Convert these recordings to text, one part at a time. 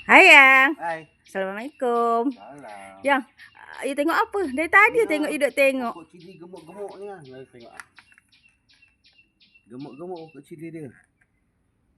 Hai Yang. Hai. Assalamualaikum. Salam. Yang, you tengok apa? Dari tadi Ni tengok you duk tengok. pokok cili gemuk-gemuk ni lah. Mari tengok ah. Gemuk-gemuk pokok cili dia.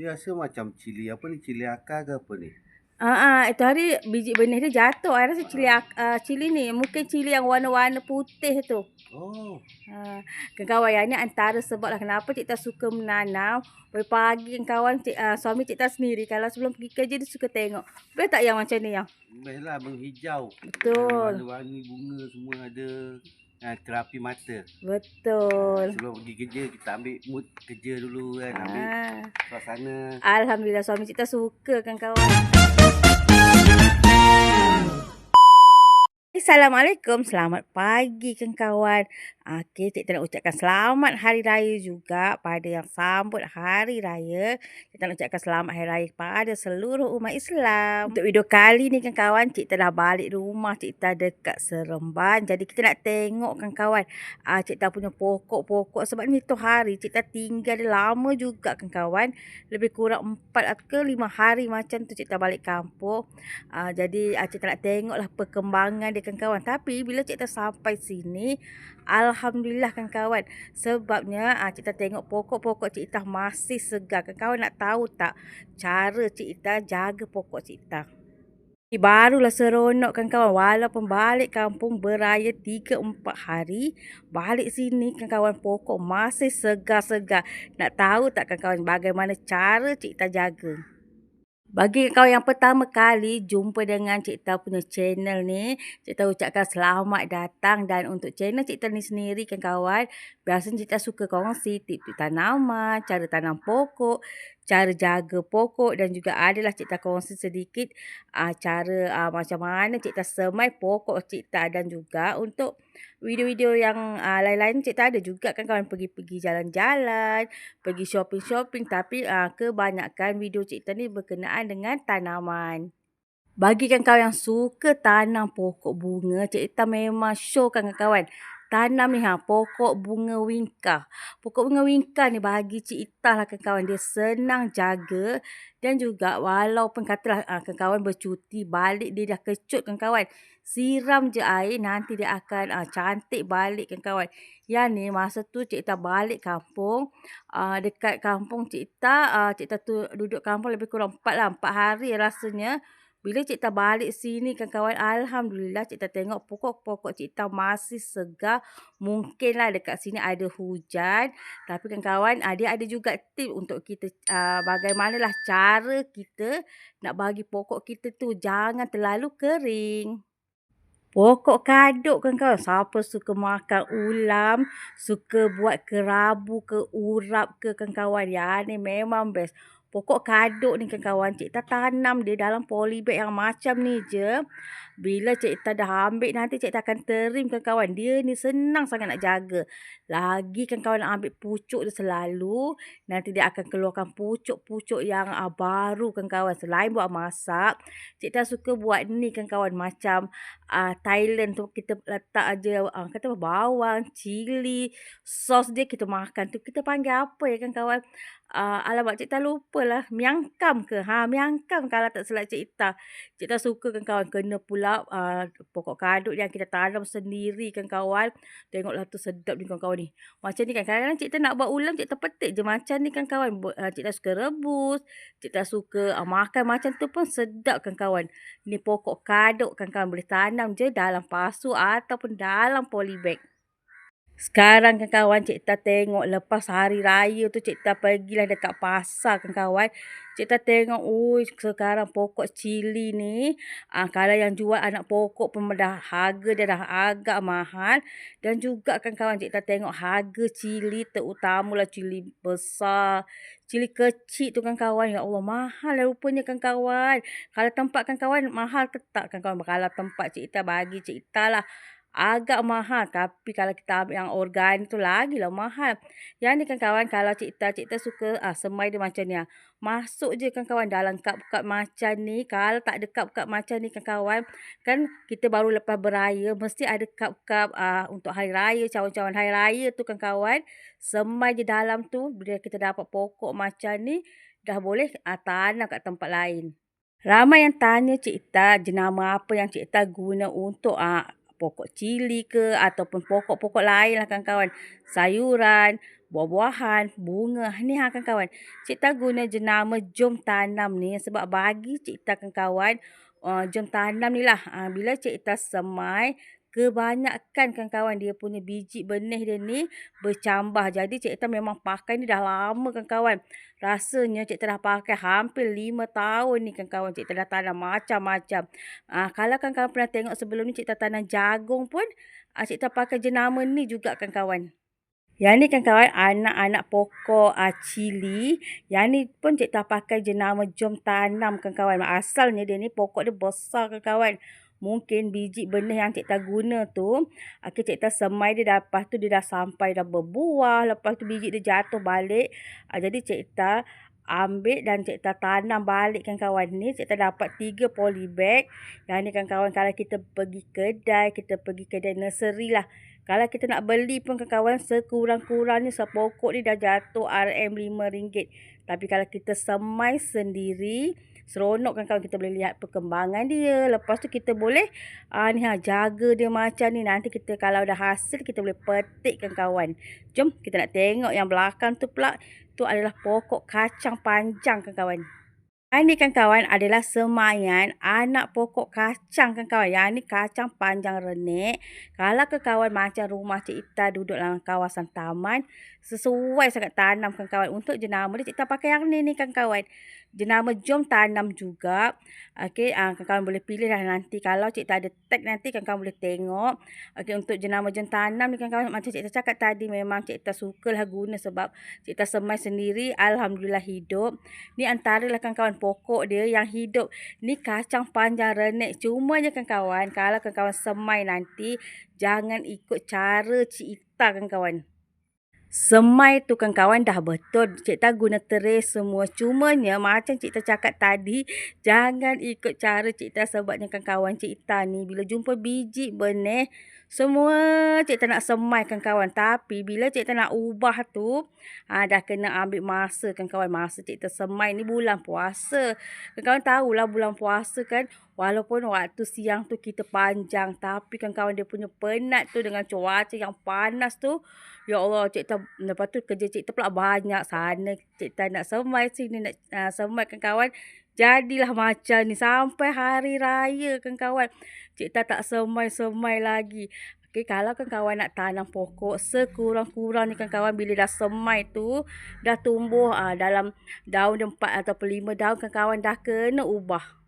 Dia rasa macam cili apa ni? Cili akar ke apa ni? Itu hari biji benih dia jatuh. I rasa cili ni mungkin cili yang warna-warna putih tu. Oh. Kawan yang ni antara sebab lah kenapa cik tak suka menanam. Pagi kawan suami cik tak sendiri. Kalau sebelum pergi kerja dia suka tengok. Boleh tak yang macam ni yang? Best lah menghijau. Betul. Warna-warni bunga semua ada. Terapi mata. Betul. Sebelum pergi kerja kita ambil mood kerja dulu kan. Ambil suasana. Alhamdulillah suami cik tak suka kan kawan. Assalamualaikum, selamat pagi kawan. Okey, cikgu nak ucapkan selamat hari raya juga pada yang sambut hari raya. Kita nak ucapkan selamat hari raya kepada seluruh umat Islam. Untuk video kali ni kawan, cikgu dah balik rumah, cikgu dekat Seremban. Jadi kita nak tengok kawan, cikgu punya pokok-pokok sebab ni tu hari cikgu tinggal dia lama juga kawan. Lebih kurang 4 ke 5 hari macam tu cikgu balik kampung. Jadi cikgu nak tengoklah perkembangan dia kawan. Tapi bila cikgu sampai sini, alhamdulillah kawan. Sebabnya cikgu tengok pokok-pokok cikgu masih segar. Kawan nak tahu tak cara cikgu jaga pokok cikgu? Barulah seronok kawan. Walaupun balik kampung beraya 3-4 hari, balik sini kawan pokok masih segar-segar. Nak tahu tak kawan bagaimana cara cikgu jaga? Bagi kau yang pertama kali jumpa dengan Cik Tau punya channel ni, Cik Tau ucapkan selamat datang. Dan untuk channel Cik Tau ni sendiri kawan, biasanya Cik Tau suka kongsi tip-tip tanaman, cara tanam pokok, cara jaga pokok dan juga adalah Cik Tau kongsi sedikit cara macam mana Cik Tau semai pokok Cik Tau. Dan juga untuk video-video yang lain-lain Cik Tau ada juga kawan, pergi-pergi jalan-jalan, pergi shopping-shopping. Tapi kebanyakan video cikgu ni berkenaan dengan tanaman. Bagi kawan yang suka tanam pokok bunga, cikgu memang show kawan. Tanam ni pokok bunga wingkar. Pokok bunga wingkar ni bagi cikgu lah kawan. Dia senang jaga dan juga walaupun katalah kawan bercuti balik dia dah kecut kawan. Siram je air nanti dia akan cantik balik kawan. Yang ni masa tu cikgu balik kampung. Dekat kampung cikgu tu duduk kampung lebih kurang 4 hari rasanya. Bila cikgu balik sini kawan, alhamdulillah cikgu tengok pokok-pokok cikgu masih segar. Mungkinlah dekat sini ada hujan. Tapi kawan, dia ada juga tip untuk kita bagaimanalah cara kita nak bagi pokok kita tu jangan terlalu kering. Pokok kaduk kawan, siapa suka makan ulam, suka buat kerabu ke urap ke kawan, ya ni memang best. Pokok kaduk ni kawan, cikgu tanam dia dalam polybag yang macam ni je. Bila cikgu dah ambil nanti cikgu akan terim kawan. Dia ni senang sangat nak jaga. Lagi kawan nak ambil pucuk dia selalu, nanti dia akan keluarkan pucuk-pucuk yang baru kawan. Selain buat masak, cikgu suka buat ni kawan macam Thailand tu kita letak aja kata bawang, cili, sos dia kita makan tu kita panggil apa ya kawan? Alamak cikgu lupa lah. Miang kam ke? Miang kam kalau tak silap cikgu. Cikgu suka kawan kena pula pokok kaduk yang kita tanam sendiri kawan. Tengoklah tu sedap ni kawan ni. Macam ni kadang-kadang cikgu nak buat ulam cikgu petik je macam ni kawan. Cikgu suka rebus, cikgu suka makan macam tu pun sedap kawan. Ni pokok kaduk kawan boleh tanam je dalam pasu ataupun dalam polybag. Sekarang kawan cikgu tengok lepas hari raya tu cikgu pergilah dekat pasar kawan. Cikgu tengok sekarang pokok cili ni kalau yang jual anak pokok pun dah harga dia dah agak mahal. Dan juga kawan cikgu tengok harga cili terutamalah cili besar, cili kecil tu kawan. Ya Allah mahal lah rupanya kawan. Kalau tempat kawan mahal tetap kawan. Kalau tempat cikgu bagi cikgu lah agak mahal, tapi kalau kita ambil yang organik tu lagilah mahal. Yang ni kawan kalau cikgu suka semai dia macam ni. Masuk je kawan dalam kap-kap macam ni. Kalau tak ada kap-kap macam ni kawan, kan kita baru lepas beraya mesti ada kap-kap untuk hari raya, cawan-cawan hari raya tu kawan. Semai je dalam tu bila kita dapat pokok macam ni dah boleh tanam kat tempat lain. Ramai yang tanya Cik Ita jenama apa yang Cik Ita guna untuk pokok cili ke ataupun pokok-pokok lain lah kawan-kawan. Sayuran, buah-buahan, bunga. Ni kawan-kawan. Cik Ita guna jenama jom tanam ni sebab bagi Cik Ita kawan-kawan, jom tanam ni lah. Bila Cik Ita semai, kebanyakan kawan-kawan dia punya biji benih dia ni bercambah. Jadi Cik Ita memang pakai ni dah lama kawan-kawan. Rasanya Cik Ita dah pakai hampir 5 tahun ni kawan-kawan. Cik Ita dah tanam macam-macam. Kalau kawan-kawan pernah tengok sebelum ni Cik Ita tanam jagung pun, Cik Ita pakai jenama ni juga kawan-kawan. Yang ni kawan-kawan anak-anak pokok cili. Yang ni pun Cik Ita pakai jenama jom tanam kawan-kawan. Asalnya dia ni pokok dia besar kawan-kawan. Mungkin biji benih yang Cik Ita guna tu, Cik Ita semai dia lepas tu dia dah sampai dah berbuah. Lepas tu biji dia jatuh balik. Jadi Cik Ita ambil dan Cik Ita tanam balik kawan-kawan ni. Cik Ita dapat 3 polybag. Yang ni kawan-kawan kalau kita pergi kedai nursery lah. Kalau kita nak beli pun kawan-kawan sekurang-kurangnya sepokok ni dah jatuh RM5. Tapi kalau kita semai sendiri, seronok kawan-kawan, kita boleh lihat perkembangan dia. Lepas tu kita boleh jaga dia macam ni. Nanti kita kalau dah hasil kita boleh petik kawan-kawan. Jom kita nak tengok yang belakang tu pula. Tu adalah pokok kacang panjang kawan-kawan. Yang ni kawan-kawan adalah semaian anak pokok kacang kawan-kawan. Yang ni kacang panjang renek. Kalau kawan macam rumah Cik Ita duduk dalam kawasan taman, sesuai sangat tanam kawan-kawan. Untuk jenama dia Cik Ita pakai yang ni kawan-kawan. Jenama jom tanam juga. Okey, kawan-kawan boleh pilih lah nanti. Kalau Cik Ita ada tag nanti kawan-kawan boleh tengok. Okey, untuk jenama jom tanam ni kawan-kawan, macam Cik Ita cakap tadi, memang Cik Ita sukalah guna sebab Cik Ita semai sendiri. Alhamdulillah hidup. Ni antaralah kawan-kawan pokok dia yang hidup. Ni kacang panjang renek. Cumanya kawan-kawan, kalau kawan-kawan semai nanti, jangan ikut cara Cik Ita kawan-kawan. Semai tu kawan-kawan dah betul. Cik Ita guna tray semua. Cumanya macam Cik Ita cakap tadi, jangan ikut cara Cik Ita sebabnya kawan-kawan Cik Ita ni bila jumpa biji benih, semua Cik Ita nak semai kawan-kawan. Tapi bila Cik Ita nak ubah tu, dah kena ambil masa kawan-kawan. Masa Cik Ita semai ni bulan puasa. Kawan-kawan tahulah bulan puasa kan, walaupun waktu siang tu kita panjang, tapi kawan-kawan dia punya penat tu dengan cuaca yang panas tu. Ya Allah, Cik Ita, lepas tu kerja Cik Ita pula banyak. Sana Cik Ita nak semai, sini nak semai kawan-kawan. Jadilah macam ni sampai hari raya kawan-kawan. Cik Ita tak semai-semai lagi. Okey, kalau kawan-kawan nak tanam pokok, sekurang-kurang ni kawan-kawan bila dah semai tu, dah tumbuh dalam daun dia 4 atau 5 daun, kawan-kawan dah kena ubah.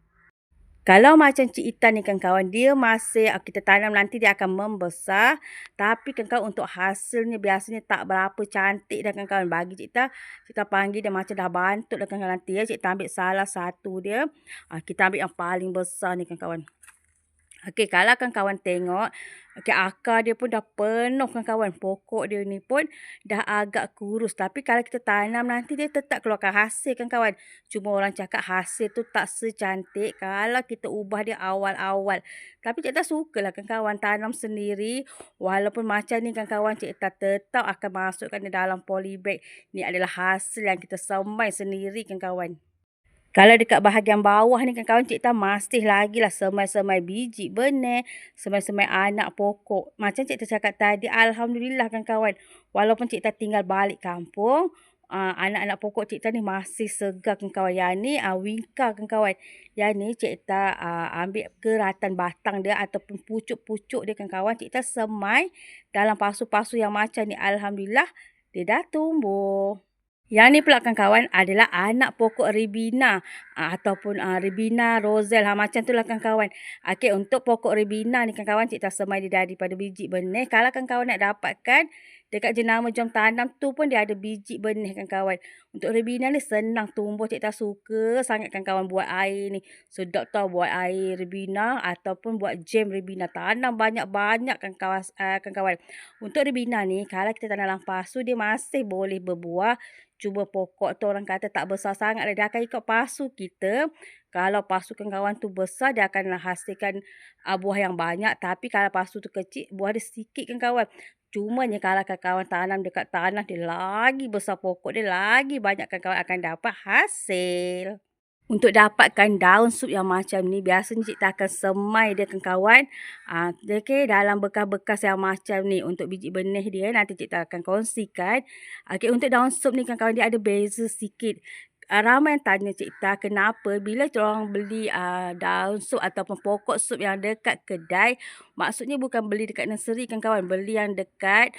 Kalau macam Cik Ita ni kawan-kawan, dia masih kita tanam nanti dia akan membesar. Tapi kawan-kawan untuk hasilnya biasanya tak berapa cantik dah kawan-kawan. Bagi Cik Ita panggil dia macam dah bantut dah kawan-kawan nanti ya. Cik Ita ambil salah satu dia. Kita ambil yang paling besar ni kawan-kawan. Okey, kalau kawan-kawan tengok, akar dia pun dah penuh kawan-kawan. Pokok dia ni pun dah agak kurus. Tapi kalau kita tanam nanti dia tetap keluarkan hasil kawan-kawan. Cuma orang cakap hasil tu tak secantik kalau kita ubah dia awal-awal. Tapi Cik Ita sukalah kawan-kawan tanam sendiri. Walaupun macam ni kawan-kawan, Cik Ita tetap akan masukkan di dalam polybag. Ni adalah hasil yang kita semai sendiri kawan-kawan. Kalau dekat bahagian bawah ni kawan-kawan, Cik Ita masih lagi lah semai-semai biji benih, semai-semai anak pokok. Macam Cik Ita cakap tadi, Alhamdulillah kawan-kawan. Walaupun Cik Ita tinggal balik kampung, anak-anak pokok Cik Ita ni masih segar kawan-kawan. Yang ni wingka kawan-kawan. Yang ni Cik Ita ambil keratan batang dia ataupun pucuk-pucuk dia kawan-kawan. Cik Ita semai dalam pasu-pasu yang macam ni. Alhamdulillah, dia dah tumbuh. Yang ni pula kawan-kawan adalah anak pokok Ribina ataupun Ribina Roselle. Macam tu lah kawan-kawan. Okey, untuk pokok Ribina ni kawan-kawan, Cik Ita semai dia daripada biji benih. Kalau kawan-kawan nak dapatkan dekat jenama jom tanam tu pun dia ada biji benih kawan-kawan. Untuk Ribina ni senang tumbuh. Cik Ita suka sangat kawan-kawan buat air ni. Sedap tau buat air Ribina ataupun buat jam Ribina. Tanam banyak-banyak kawan-kawan. Untuk Ribina ni kalau kita tanam dalam pasu dia masih boleh berbuah. Cuma pokok tu orang kata tak besar sangat. Dia akan ikut pasu kita. Kalau pasu kawan-kawan tu besar, dia akan hasilkan buah yang banyak. Tapi kalau pasu tu kecil, buah dia sedikit kawan-kawan. Cumanya kalau kawan-kawan tanam dekat tanah, dia lagi besar pokok. Dia lagi banyak kawan-kawan akan dapat hasil. Untuk dapatkan daun sup yang macam ni, biasanya cikgu akan semai dia kawan-kawan. Okay, dalam bekas-bekas yang macam ni. Untuk biji benih dia, nanti cikgu akan kongsikan. Okay, untuk daun sup ni kawan-kawan, dia ada beza sikit. Ramai yang tanya cikgu kenapa bila orang beli daun sup ataupun pokok sup yang dekat kedai, maksudnya bukan beli dekat nursery kawan-kawan, beli yang dekat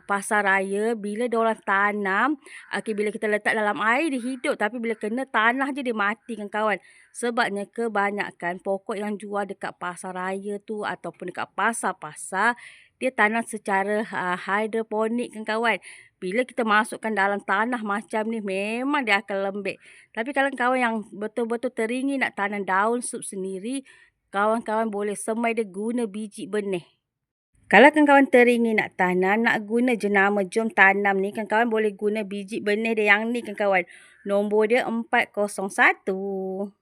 pasar raya. Bila diorang tanam, bila kita letak dalam air dia hidup, tapi bila kena tanah je dia mati kawan-kawan. Sebabnya kebanyakan pokok yang jual dekat pasar raya tu ataupun dekat pasar-pasar, dia tanam secara hidroponik kawan-kawan. Bila kita masukkan dalam tanah macam ni, memang dia akan lembik. Tapi kalau kawan yang betul-betul teringin nak tanam daun sup sendiri, kawan-kawan boleh semai dia guna biji benih. Kalau kawan-kawan teringin nak tanam, nak guna jenama jom tanam ni, kawan-kawan boleh guna biji benih dia yang ni kawan-kawan. Nombor dia 401.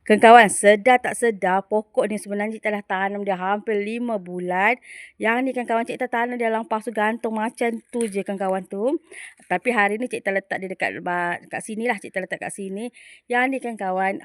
Kawan-kawan, sedar tak sedar, pokok ni sebenarnya cikgu dah tanam dia hampir 5 bulan. Yang ni kawan-kawan, cikgu tanam dia dalam pasu gantung macam tu je kawan-kawan tu. Tapi hari ni cikgu letak dia dekat sini lah, cikgu letak kat sini. Yang ni kawan-kawan,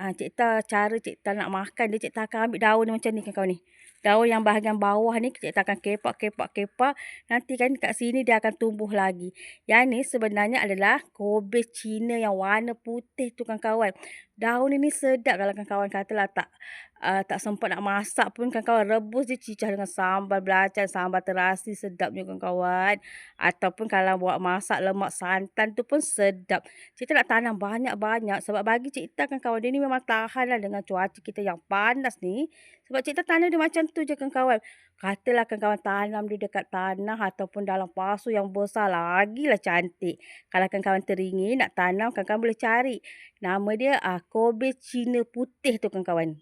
cara cikgu nak makan dia, cikgu akan ambil daun ni macam ni kawan-kawan ni. Daun yang bahagian bawah ni cikgu akan kepak. Nanti kan kat sini dia akan tumbuh lagi. Yang ni sebenarnya adalah kobis Cina yang warna putih tu kawan-kawan. Daun ini sedap kalau kawan-kawan katalah tak sempat nak masak pun kawan-kawan rebus je cicah dengan sambal belacan, sambal terasi sedapnya kawan-kawan. Ataupun kalau buat masak lemak santan tu pun sedap. Kita nak tanam banyak-banyak sebab bagi cikgu kawan-kawan dia ni memang tahan lah dengan cuaca kita yang panas ni. Sebab cikgu tanam dia macam tu je kawan-kawan. Katalah kawan-kawan tanam dia dekat tanah ataupun dalam pasu yang besar, lagilah cantik. Kalau kawan-kawan teringin nak tanam, kawan-kawan boleh cari. Nama dia kobis Cina putih tu kawan-kawan.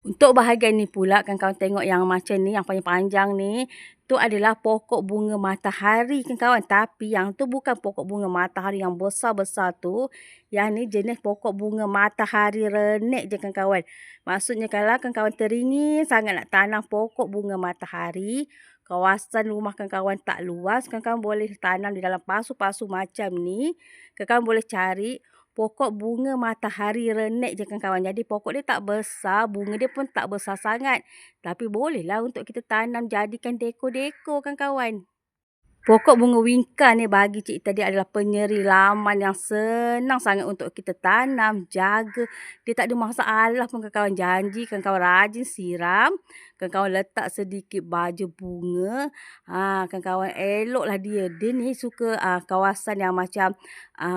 Untuk bahagian ni pula, kawan-kawan tengok yang macam ni, yang panjang-panjang ni, tu adalah pokok bunga matahari kawan-kawan. Tapi yang tu bukan pokok bunga matahari yang besar-besar tu. Yang ni jenis pokok bunga matahari renek je kawan-kawan. Maksudnya kalau kawan-kawan teringin sangat nak tanam pokok bunga matahari, kawasan rumah kawan-kawan tak luas, kawan-kawan boleh tanam di dalam pasu-pasu macam ni. Kawan-kawan boleh cari pokok bunga matahari renek je kawan-kawan. Jadi pokok dia tak besar, bunga dia pun tak besar sangat. Tapi bolehlah untuk kita tanam jadikan dekor-dekor kawan-kawan. Pokok bunga wingka ni bagi cikgu tadi adalah penyeri laman yang senang sangat untuk kita tanam, jaga. Dia tak ada masalah pun kawan-kawan. Janji kawan-kawan rajin siram. Kawan-kawan letak sedikit baju bunga. Kawan-kawan eloklah dia. Dia ni suka kawasan yang macam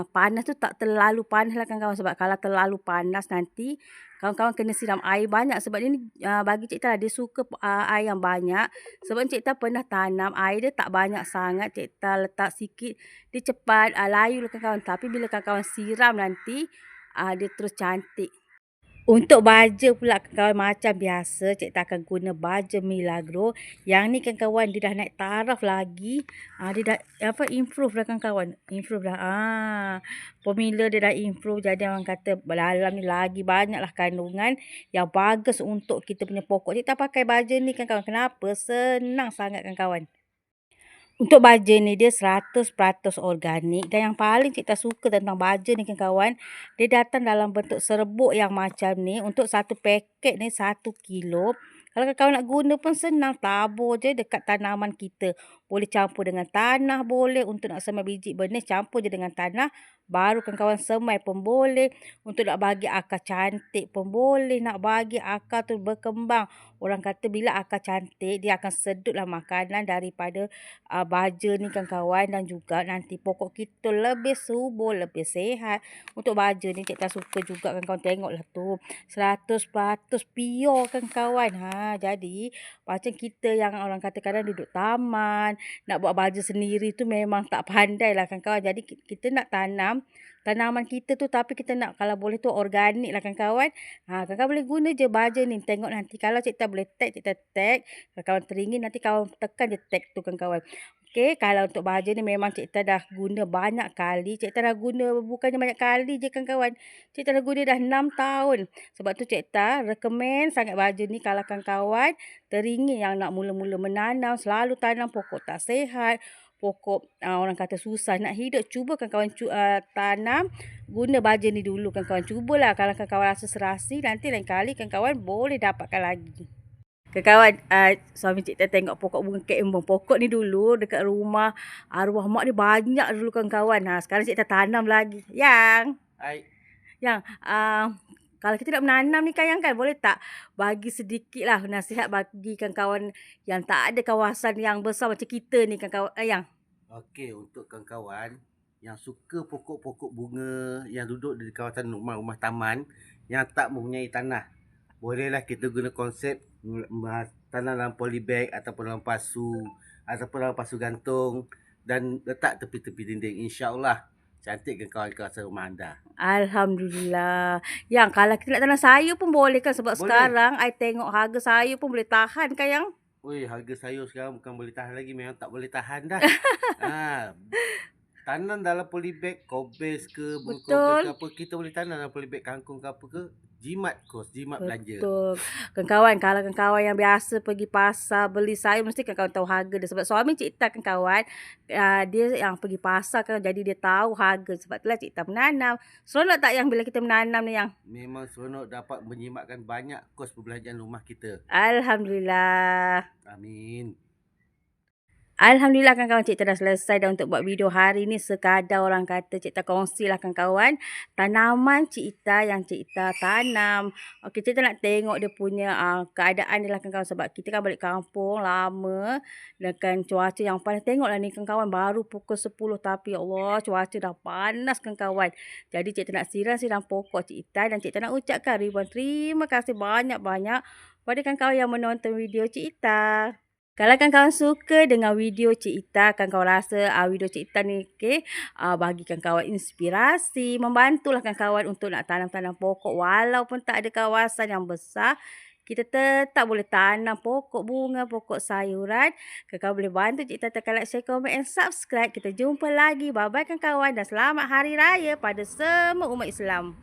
panas tu tak terlalu panas lah kawan-kawan. Sebab kalau terlalu panas nanti kawan-kawan kena siram air banyak. Sebab dia ni bagi cikgu dia suka air yang banyak. Sebab cikgu pernah tanam, air dia tak banyak sangat. Cikgu letak sikit, dia cepat layu lah kawan-kawan. Tapi bila kawan-kawan siram nanti, dia terus cantik. Untuk baja pula kawan-kawan macam biasa, cikgu akan guna baja Milagro. Yang ni kawan-kawan dia dah naik taraf lagi. Dia dah improve dah kawan-kawan. Improve dah. Formula dia dah improve. Jadi orang kata dalam ni lagi banyaklah kandungan yang bagus untuk kita punya pokok. Cikgu pakai baja ni kawan-kawan. Kenapa? Senang sangat kawan-kawan. Untuk baja ni dia 100% organik dan yang paling cikgu suka tentang baja ni kawan-kawan, dia datang dalam bentuk serbuk yang macam ni. Untuk satu paket ni 1 kilo. Kalau kawan-kawan nak guna pun senang, tabur je dekat tanaman kita. Boleh campur dengan tanah boleh, untuk nak semai biji benih campur je dengan tanah. Baru kawan-kawan semai pun boleh. Untuk nak bagi akar cantik pun boleh, nak bagi akar tu berkembang. Orang kata bila akar cantik, dia akan sedutlah makanan daripada baja ni kawan-kawan. Dan juga nanti pokok kita lebih subur, lebih sihat. Untuk baja ni cikgu suka juga kawan-kawan, tengoklah tu. 100% pure kawan-kawan. Jadi macam kita yang orang kata kadang duduk taman, nak buat baja sendiri tu memang tak pandai lah kawan-kawan. Jadi kita nak tanam tanaman kita tu, tapi kita nak kalau boleh tu organik lah kawan-kawan. Kawan-kawan boleh guna je baja ni. Tengok nanti kalau cikgu boleh tag, cikgu tag. Kalau kawan teringin nanti kawan tekan je tag tu kawan-kawan. Okey, kalau untuk baja ni memang cikgu dah guna banyak kali. Cikgu dah guna bukannya banyak kali je kawan-kawan. Cikgu dah guna dah 6 tahun. Sebab tu cikgu recommend sangat baja ni kalau kawan-kawan teringin yang nak mula-mula menanam, selalu tanam pokok tak sihat, pokok orang kata susah nak hidup, cuba kawan-kawan tanam guna baja ni dulu kawan-kawan. Cubalah kalau kawan-kawan rasa serasi, nanti lain kali kawan-kawan boleh dapatkan lagi. Kawan-kawan, suami Cik Tan tengok pokok bunga kek embung. Pokok ni dulu dekat rumah arwah mak ni banyak dulu kawan-kawan. Sekarang Cik Tan tanam lagi. Yang kalau kita nak menanam ni kan boleh tak bagi sedikit lah nasihat bagi kawan-kawan yang tak ada kawasan yang besar macam kita ni kawan-kawan. Okey, untuk kawan-kawan yang suka pokok-pokok bunga yang duduk di kawasan rumah-rumah taman yang tak mempunyai tanah, bolehlah kita guna konsep tanam dalam polybag ataupun dalam pasu ataupun dalam pasu gantung dan letak tepi-tepi dinding. InsyaAllah cantik ke kawasan rumah anda. Alhamdulillah. Yang kalau kita nak tanam sayur pun boleh kan, sebab Boleh. sekarang I tengok harga sayur pun boleh tahan kan yang. Harga sayur sekarang bukan boleh tahan lagi, memang tak boleh tahan dah. Tanam dalam polybag, kobes ke, bunga kobes ke apa, kita boleh tanam dalam polybag kangkung ke apa ke, jimat belanja. Betul. Kawan-kawan, kalau kawan-kawan yang biasa pergi pasar beli sayur, mesti kawan-kawan tahu harga dia. Sebab suami Cik Tan kawan, dia yang pergi pasar kan, jadi dia tahu harga. Sebab itulah Cik Tan menanam. Seronok tak yang bila kita menanam ni yang? Memang seronok, dapat menjimatkan banyak kos perbelanjaan rumah kita. Alhamdulillah. Amin. Alhamdulillah kawan-kawan, Cik Tan dah selesai dah untuk buat video hari ni. Sekadar orang kata Cik Tan kongsilah kawan-kawan tanaman Cik Tan yang Cik Tan tanam. Okey, Cik Tan nak tengok dia punya keadaan dia lah kawan-kawan, sebab kita kan balik kampung lama dengan cuaca yang panas. Tengoklah ni kawan-kawan, baru pukul 10 tapi ya Allah cuaca dah panas kawan-kawan. Jadi Cik Tan nak siram-siram pokok Cik Tan dan Cik Tan nak ucapkan ribuan terima kasih banyak-banyak pada kawan-kawan yang menonton video Cik Tan. Kalau kawan-kawan suka dengan video Cik Tan, kawan-kawan rasa video Cik Tan ni bagi kawan-kawan inspirasi, membantulah kawan-kawan untuk nak tanam-tanam pokok walaupun tak ada kawasan yang besar, kita tetap boleh tanam pokok bunga, pokok sayuran. Kawan-kawan boleh bantu Cik Tan tekan like, share, komen and subscribe. Kita jumpa lagi. Bye-bye kawan-kawan dan selamat Hari Raya pada semua umat Islam.